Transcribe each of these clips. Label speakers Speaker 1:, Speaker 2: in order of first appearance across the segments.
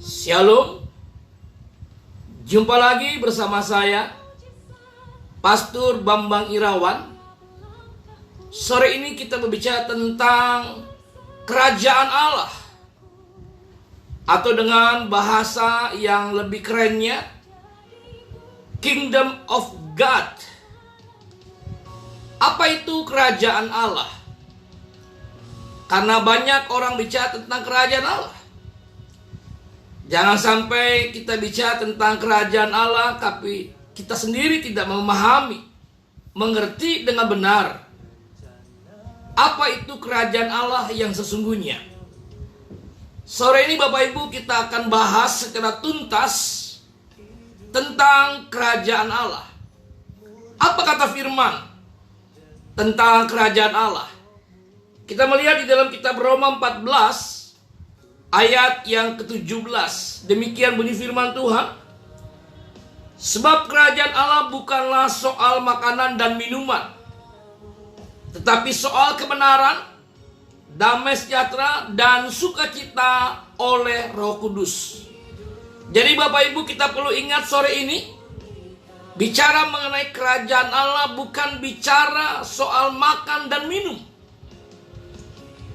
Speaker 1: Shalom, jumpa lagi bersama saya, Pastor Bambang Irawan. Sore ini kita berbicara tentang kerajaan Allah, atau dengan bahasa yang lebih kerennya, Kingdom of God. Apa itu kerajaan Allah? Karena banyak orang bicara tentang kerajaan Allah. Jangan sampai kita bicara tentang kerajaan Allah, tapi kita sendiri tidak memahami, mengerti dengan benar apa itu kerajaan Allah yang sesungguhnya. Sore ini Bapak Ibu kita akan bahas secara tuntas tentang kerajaan Allah. Apa kata firman tentang kerajaan Allah? Kita melihat di dalam kitab Roma 14 ayat yang ke-17. Demikian bunyi firman Tuhan. Sebab kerajaan Allah bukanlah soal makanan dan minuman, tetapi soal kebenaran, damai sejahtera, dan sukacita oleh Roh Kudus. Jadi Bapak Ibu kita perlu ingat sore ini, bicara mengenai kerajaan Allah bukan bicara soal makan dan minum,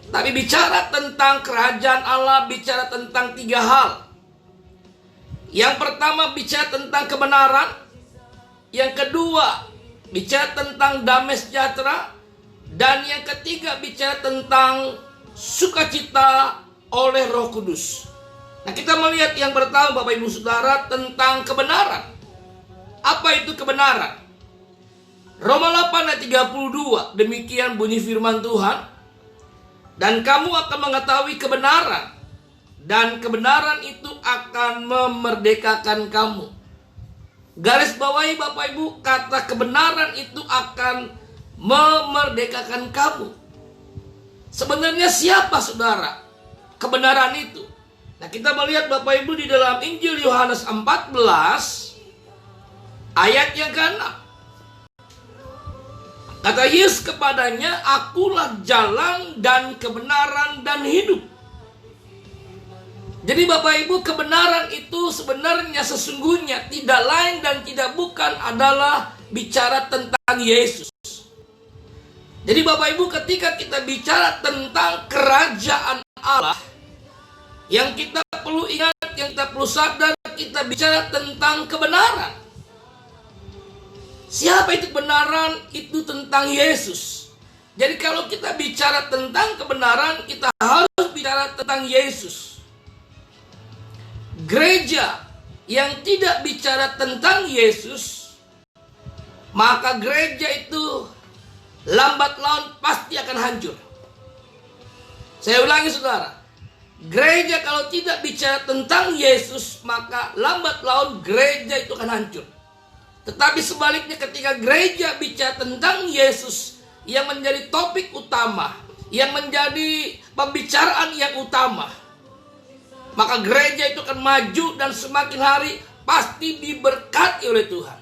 Speaker 1: tapi bicara tentang kerajaan Allah, bicara tentang tiga hal. Yang pertama bicara tentang kebenaran. Yang kedua bicara tentang damai sejahtera. Dan yang ketiga bicara tentang sukacita oleh Roh Kudus. Nah, kita melihat yang pertama Bapak Ibu Saudara tentang kebenaran. Apa itu kebenaran? Roma 8 ayat 32. Demikian bunyi firman Tuhan. Dan kamu akan mengetahui kebenaran, dan kebenaran itu akan memerdekakan kamu. Garis bawahi Bapak Ibu, kata kebenaran itu akan memerdekakan kamu. Sebenarnya siapa saudara kebenaran itu? Nah, kita melihat Bapak Ibu di dalam Injil Yohanes 14 ayat yang ke-6. Kata Yesus kepadanya, akulah jalan dan kebenaran dan hidup. Jadi Bapak Ibu, kebenaran itu sebenarnya sesungguhnya tidak lain dan tidak bukan adalah bicara tentang Yesus. Jadi Bapak Ibu, ketika kita bicara tentang kerajaan Allah, yang kita perlu ingat, yang kita perlu sadar, kita bicara tentang kebenaran. Siapa itu kebenaran? Itu tentang Yesus. Jadi kalau kita bicara tentang kebenaran, kita harus bicara tentang Yesus. Gereja yang tidak bicara tentang Yesus, maka gereja itu lambat laun pasti akan hancur. Saya ulangi saudara, gereja kalau tidak bicara tentang Yesus, maka lambat laun gereja itu akan hancur. Tetapi sebaliknya ketika gereja bicara tentang Yesus yang menjadi topik utama, yang menjadi pembicaraan yang utama, maka gereja itu akan maju dan semakin hari pasti diberkati oleh Tuhan.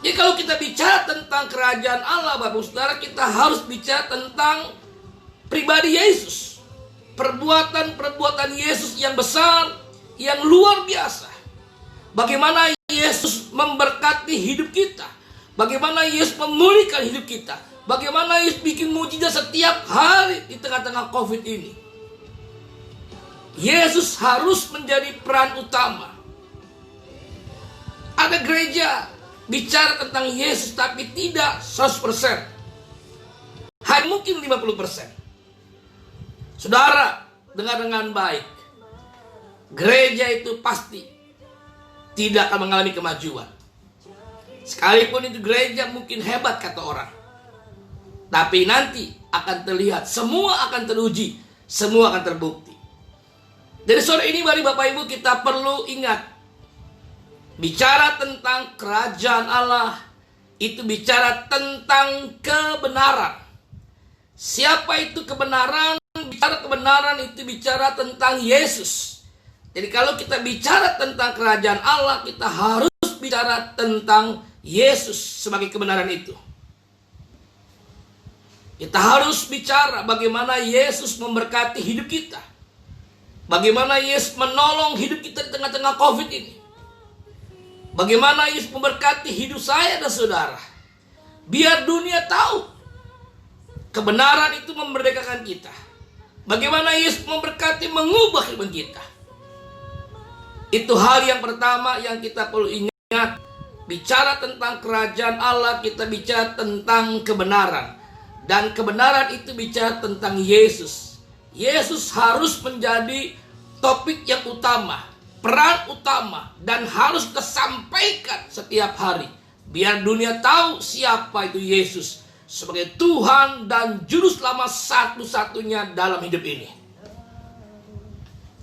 Speaker 1: Jadi kalau kita bicara tentang kerajaan Allah, Bapak Saudara, kita harus bicara tentang pribadi Yesus. Perbuatan-perbuatan Yesus yang besar, yang luar biasa. Bagaimana Yesus memberkati hidup kita. Bagaimana Yesus memulihkan hidup kita. Bagaimana Yesus bikin mujizat setiap hari di tengah-tengah COVID ini. Yesus harus menjadi peran utama. Ada gereja bicara tentang Yesus tapi tidak 100%. Hanya mungkin 50%. Saudara, dengar dengan baik. Gereja itu pasti tidak akan mengalami kemajuan. Sekalipun itu gereja mungkin hebat kata orang, tapi nanti akan terlihat, semua akan teruji, semua akan terbukti. Dari sore ini mari Bapak Ibu kita perlu ingat, bicara tentang kerajaan Allah itu bicara tentang kebenaran. Siapa itu kebenaran? Bicara kebenaran itu bicara tentang Yesus. Jadi kalau kita bicara tentang kerajaan Allah, kita harus bicara tentang Yesus sebagai kebenaran itu. Kita harus bicara bagaimana Yesus memberkati hidup kita. Bagaimana Yesus menolong hidup kita di tengah-tengah COVID ini. Bagaimana Yesus memberkati hidup saya dan saudara. Biar dunia tahu kebenaran itu memerdekakan kita. Bagaimana Yesus memberkati, mengubah hidup kita. Itu hal yang pertama yang kita perlu ingat. Bicara tentang kerajaan Allah, kita bicara tentang kebenaran. Dan kebenaran itu bicara tentang Yesus. Yesus harus menjadi topik yang utama, peran utama, dan harus kita sampaikan setiap hari. Biar dunia tahu siapa itu Yesus sebagai Tuhan dan Juru Selamat satu-satunya dalam hidup ini.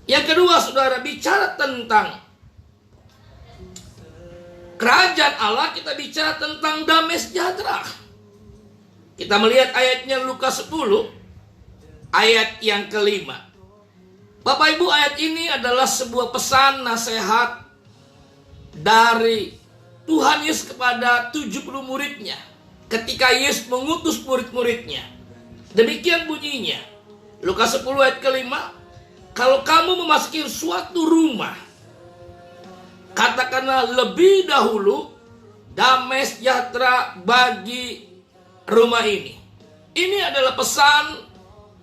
Speaker 1: Yang kedua, saudara, bicara tentang kerajaan Allah, kita bicara tentang damai sejahtera. Kita melihat ayatnya Lukas 10, ayat yang kelima. Bapak Ibu, ayat ini adalah sebuah pesan nasihat dari Tuhan Yesus kepada 70 muridnya. Ketika Yesus mengutus murid-muridnya. Demikian bunyinya. Lukas 10 ayat kelima. Kalau kamu memasuki suatu rumah, katakanlah lebih dahulu, damai sejahtera bagi rumah ini. Ini adalah pesan,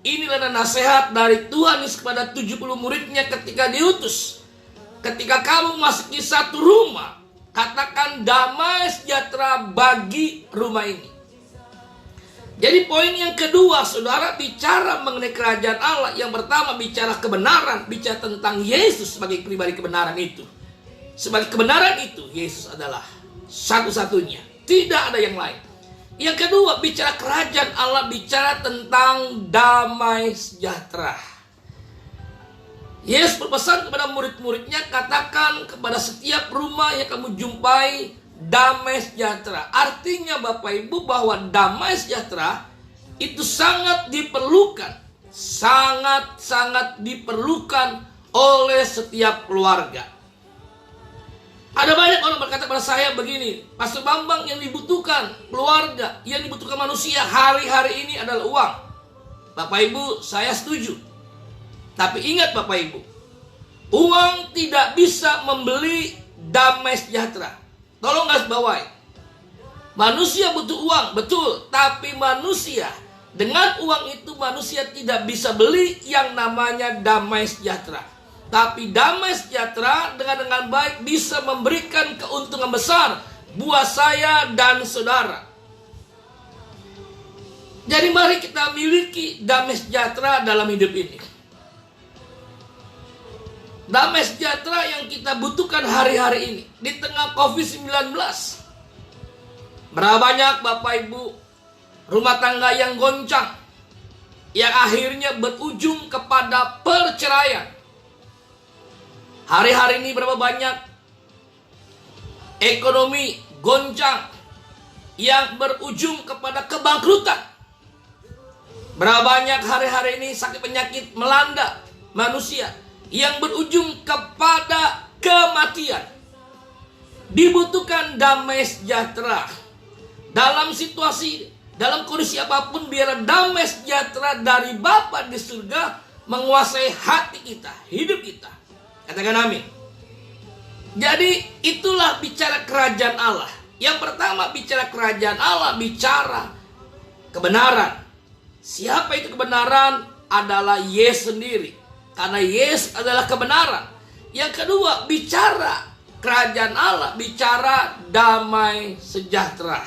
Speaker 1: inilah nasihat dari Tuhan Yesus kepada 70 muridnya ketika diutus. Ketika kamu memasuki satu rumah, katakan damai sejahtera bagi rumah ini. Jadi poin yang kedua, saudara, bicara mengenai kerajaan Allah. Yang pertama bicara kebenaran, bicara tentang Yesus sebagai pribadi kebenaran itu. Sebagai kebenaran itu, Yesus adalah satu-satunya, tidak ada yang lain. Yang kedua, bicara kerajaan Allah, bicara tentang damai sejahtera. Yesus berpesan kepada murid-muridnya, katakan kepada setiap rumah yang kamu jumpai, damai sejahtera. Artinya Bapak Ibu bahwa damai sejahtera itu sangat diperlukan. Sangat-sangat diperlukan oleh setiap keluarga. Ada banyak orang berkata kepada saya begini, Pastor Bambang, yang dibutuhkan keluarga, yang dibutuhkan manusia hari-hari ini adalah uang. Bapak Ibu, saya setuju. Tapi ingat Bapak Ibu, uang tidak bisa membeli damai sejahtera. Tolong garis bawahi. Manusia butuh uang, betul. Tapi manusia, dengan uang itu manusia tidak bisa beli yang namanya damai sejahtera. Tapi damai sejahtera dengan baik bisa memberikan keuntungan besar buat saya dan saudara. Jadi mari kita miliki damai sejahtera dalam hidup ini. Damai sejahtera yang kita butuhkan hari-hari ini di tengah COVID-19. Berapa banyak Bapak Ibu rumah tangga yang goncang, yang akhirnya berujung kepada perceraian. Hari-hari ini berapa banyak ekonomi goncang yang berujung kepada kebangkrutan. Berapa banyak hari-hari ini sakit penyakit melanda manusia yang berujung kepada kematian. Dibutuhkan damai sejahtera. Dalam situasi, dalam kondisi apapun, biar damai sejahtera dari Bapa di surga menguasai hati kita, hidup kita. Katakan amin. Jadi itulah bicara kerajaan Allah. Yang pertama bicara kerajaan Allah, bicara kebenaran. Siapa itu kebenaran? Adalah Yesus sendiri. Karena Yesus adalah kebenaran. Yang kedua, bicara kerajaan Allah, bicara damai sejahtera.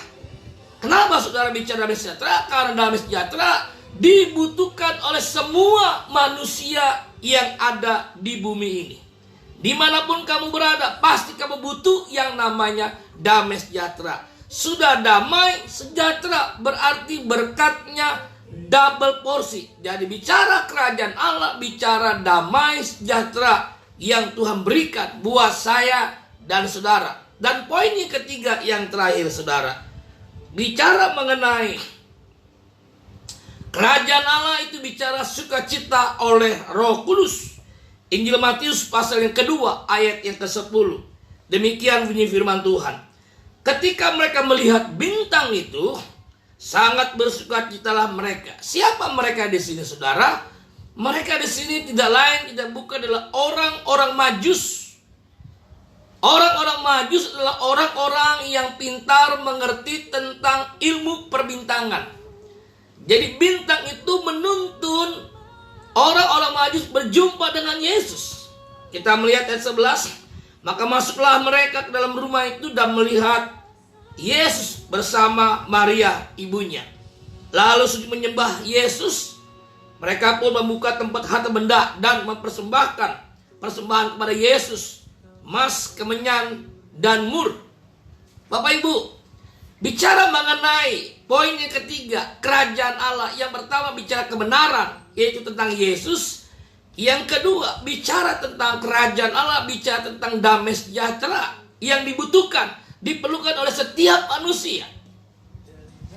Speaker 1: Kenapa saudara bicara damai sejahtera? Karena damai sejahtera dibutuhkan oleh semua manusia yang ada di bumi ini. Dimanapun kamu berada, pasti kamu butuh yang namanya damai sejahtera. Sudah damai sejahtera berarti berkatnya double porsi. Jadi bicara kerajaan Allah, bicara damai sejahtera yang Tuhan berikan buat saya dan saudara. Dan poin yang ketiga yang terakhir saudara, bicara mengenai kerajaan Allah itu bicara sukacita oleh Roh Kudus. Injil Matius pasal yang kedua ayat yang ke-10. Demikian bunyi firman Tuhan. Ketika mereka melihat bintang itu, sangat bersukacitalah mereka. Siapa mereka di sini saudara? Mereka di sini tidak lain tidak bukan adalah orang-orang Majus. Orang-orang Majus adalah orang-orang yang pintar mengerti tentang ilmu perbintangan. Jadi bintang itu menuntun orang-orang Majus berjumpa dengan Yesus. Kita melihat ayat 11. Maka masuklah mereka ke dalam rumah itu dan melihat Yesus bersama Maria ibunya. Lalu sujud menyembah Yesus. Mereka pun membuka tempat harta benda dan mempersembahkan persembahan kepada Yesus, emas, kemenyan, dan mur. Bapak Ibu, bicara mengenai poin yang ketiga, kerajaan Allah. Yang pertama bicara kebenaran, yaitu tentang Yesus. Yang kedua bicara tentang kerajaan Allah, bicara tentang damai sejahtera yang dibutuhkan, diperlukan oleh setiap manusia.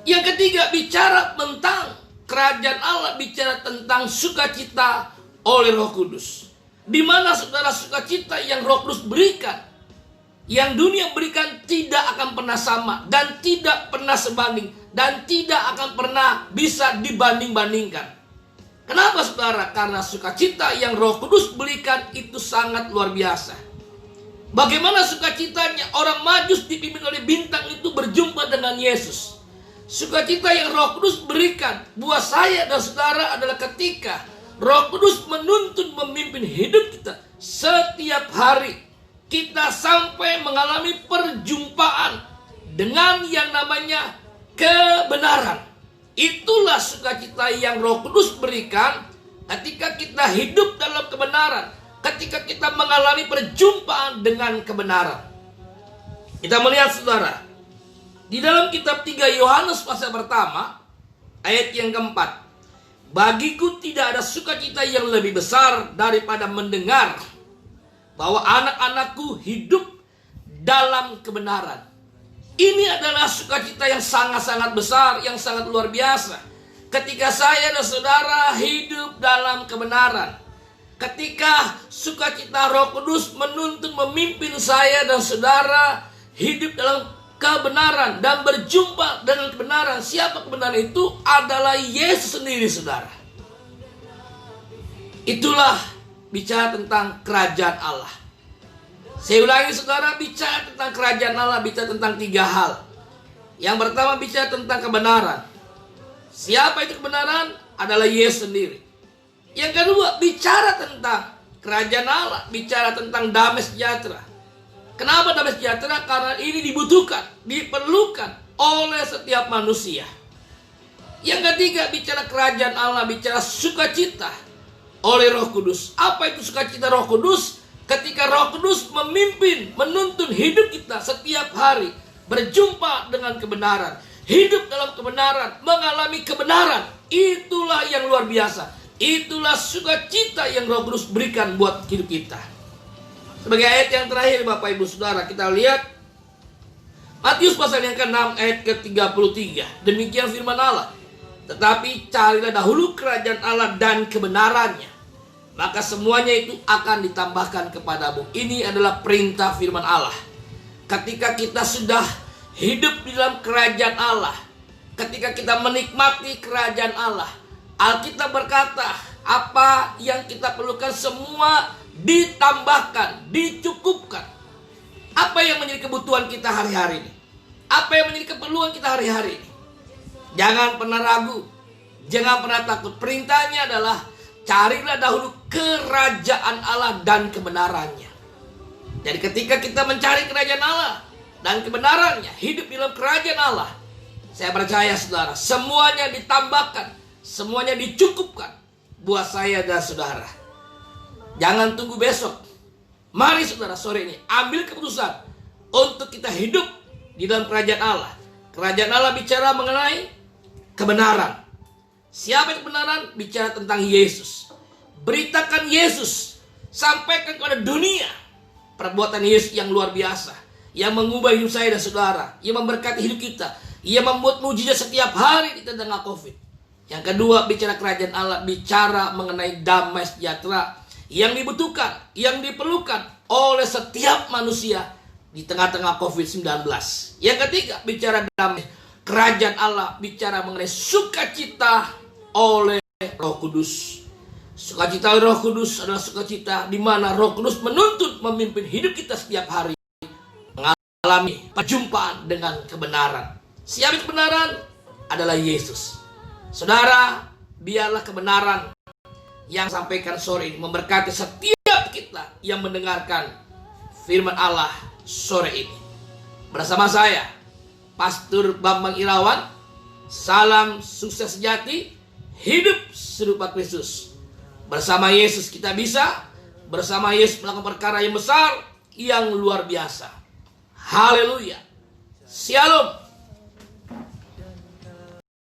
Speaker 1: Yang ketiga bicara tentang kerajaan Allah, bicara tentang sukacita oleh Roh Kudus. Di mana saudara sukacita yang Roh Kudus berikan, yang dunia berikan tidak akan pernah sama dan tidak pernah sebanding dan tidak akan pernah bisa dibanding-bandingkan. Kenapa saudara? Karena sukacita yang Roh Kudus berikan itu sangat luar biasa. Bagaimana sukacitanya orang Majus dipimpin oleh bintang itu berjumpa dengan Yesus. Sukacita yang Roh Kudus berikan buat saya dan saudara adalah ketika Roh Kudus menuntun memimpin hidup kita setiap hari. Kita sampai mengalami perjumpaan dengan yang namanya kebenaran. Itulah sukacita yang Roh Kudus berikan ketika kita hidup dalam kebenaran. Ketika kita mengalami perjumpaan dengan kebenaran. Kita melihat saudara, di dalam kitab 3 Yohanes pasal pertama, ayat yang keempat. Bagiku tidak ada sukacita yang lebih besar daripada mendengar bahwa anak-anakku hidup dalam kebenaran. Ini adalah sukacita yang sangat-sangat besar, yang sangat luar biasa. Ketika saya dan saudara hidup dalam kebenaran. Ketika sukacita Roh Kudus menuntun memimpin saya dan saudara hidup dalam kebenaran dan berjumpa dengan kebenaran. Siapa kebenaran itu? Adalah Yesus sendiri saudara. Itulah bicara tentang kerajaan Allah. Saya ulangi saudara, bicara tentang kerajaan Allah, bicara tentang 3 hal. Yang pertama bicara tentang kebenaran. Siapa itu kebenaran? Adalah Yesus sendiri. Yang kedua bicara tentang kerajaan Allah, bicara tentang damai sejahtera. Kenapa damai sejahtera? Karena ini dibutuhkan, diperlukan oleh setiap manusia. Yang ketiga bicara kerajaan Allah, bicara sukacita oleh Roh Kudus. Apa itu sukacita Roh Kudus? Ketika Roh Kudus memimpin, menuntun hidup kita setiap hari, berjumpa dengan kebenaran, hidup dalam kebenaran, mengalami kebenaran. Itulah yang luar biasa. Itulah sukacita yang Roh Kudus berikan buat hidup kita. Sebagai ayat yang terakhir Bapak Ibu Saudara, kita lihat Matius pasal yang ke-6 ayat ke-33. Demikian firman Allah. Tetapi carilah dahulu kerajaan Allah dan kebenarannya, maka semuanya itu akan ditambahkan kepadamu. Ini adalah perintah firman Allah. Ketika kita sudah hidup di dalam kerajaan Allah, ketika kita menikmati kerajaan Allah, Alkitab berkata apa yang kita perlukan semua ditambahkan, dicukupkan. Apa yang menjadi kebutuhan kita hari-hari ini? Apa yang menjadi keperluan kita hari-hari ini? Jangan pernah ragu, jangan pernah takut. Perintahnya adalah carilah dahulu kerajaan Allah dan kebenarannya. Jadi ketika kita mencari kerajaan Allah dan kebenarannya, hidup di dalam kerajaan Allah, saya percaya saudara, semuanya ditambahkan, semuanya dicukupkan buat saya dan saudara. Jangan tunggu besok. Mari saudara sore ini ambil keputusan untuk kita hidup di dalam kerajaan Allah. Kerajaan Allah bicara mengenai kebenaran. Siapa itu kebenaran? Bicara tentang Yesus. Beritakan Yesus. Sampaikan kepada dunia perbuatan Yesus yang luar biasa, yang mengubah hidup saya dan saudara, yang memberkati hidup kita, yang membuat mujizat setiap hari di tengah COVID. Yang kedua bicara kerajaan Allah, bicara mengenai damai sejahtera yang dibutuhkan, yang diperlukan oleh setiap manusia di tengah-tengah COVID-19. Yang ketiga, bicara damai kerajaan Allah, bicara mengenai sukacita oleh Roh Kudus. Sukacita Roh Kudus adalah sukacita di mana Roh Kudus menuntut memimpin hidup kita setiap hari, mengalami perjumpaan dengan kebenaran. Siapa kebenaran? Adalah Yesus. Saudara, biarlah kebenaran yang sampaikan sore ini memberkati setiap kita yang mendengarkan firman Allah sore ini. Bersama saya, Pastor Bambang Irawan, salam sukses sejati, hidup serupa Kristus. Bersama Yesus kita bisa, bersama Yesus melakukan perkara yang besar, yang luar biasa. Haleluya. Shalom.